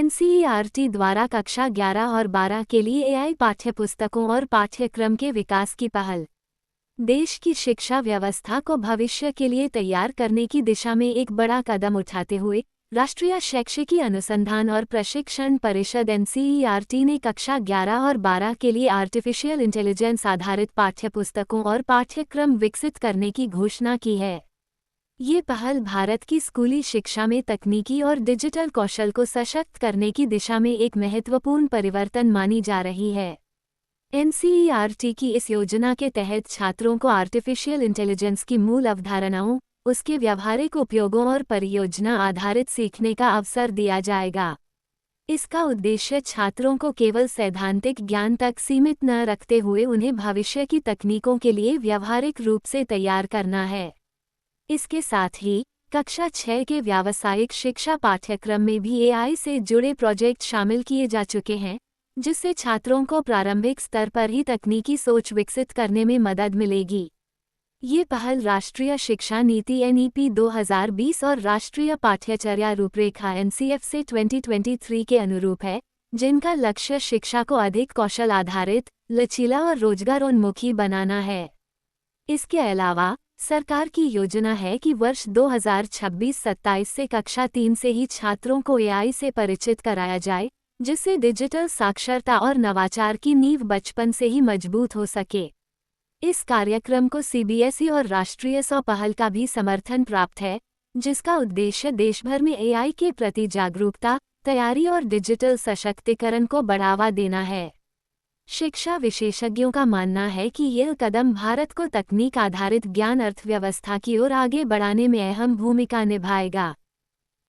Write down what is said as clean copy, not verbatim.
NCERT द्वारा कक्षा 11 और 12 के लिए एआई पाठ्यपुस्तकों और पाठ्यक्रम के विकास की पहल देश की शिक्षा व्यवस्था को भविष्य के लिए तैयार करने की दिशा में एक बड़ा कदम उठाते हुए राष्ट्रीय शैक्षिकी अनुसंधान और प्रशिक्षण परिषद एनसीईआरटी ने कक्षा 11 और 12 के लिए आर्टिफिशियल इंटेलिजेंस आधारित पाठ्यपुस्तकों और पाठ्यक्रम विकसित करने की घोषणा की है। ये पहल भारत की स्कूली शिक्षा में तकनीकी और डिजिटल कौशल को सशक्त करने की दिशा में एक महत्वपूर्ण परिवर्तन मानी जा रही है। एनसीईआरटी की इस योजना के तहत छात्रों को आर्टिफिशियल इंटेलिजेंस की मूल अवधारणाओं, उसके व्यावहारिक उपयोगों और परियोजना आधारित सीखने का अवसर दिया जाएगा। इसका उद्देश्य छात्रों को केवल सैद्धांतिक ज्ञान तक सीमित न रखते हुए उन्हें भविष्य की तकनीकों के लिए व्यावहारिक रूप से तैयार करना है। इसके साथ ही कक्षा 6 के व्यावसायिक शिक्षा पाठ्यक्रम में भी एआई से जुड़े प्रोजेक्ट शामिल किए जा चुके हैं, जिससे छात्रों को प्रारंभिक स्तर पर ही तकनीकी सोच विकसित करने में मदद मिलेगी। ये पहल राष्ट्रीय शिक्षा नीति एनईपी 2020 और राष्ट्रीय पाठ्यचर्या रूपरेखा एनसीएफ 2023 के अनुरूप है, जिनका लक्ष्य शिक्षा को अधिक कौशल आधारित, लचीला और रोजगारोन्मुखी बनाना है। इसके अलावा सरकार की योजना है कि वर्ष 2026-27 से कक्षा 3 से ही छात्रों को एआई से परिचित कराया जाए, जिससे डिजिटल साक्षरता और नवाचार की नींव बचपन से ही मजबूत हो सके। इस कार्यक्रम को सीबीएसई और राष्ट्रीय पहल का भी समर्थन प्राप्त है, जिसका उद्देश्य देशभर में एआई के प्रति जागरूकता, तैयारी और डिजिटल सशक्तिकरण को बढ़ावा देना है। शिक्षा विशेषज्ञों का मानना है कि यह कदम भारत को तकनीक आधारित ज्ञान अर्थव्यवस्था की ओर आगे बढ़ाने में अहम भूमिका निभाएगा।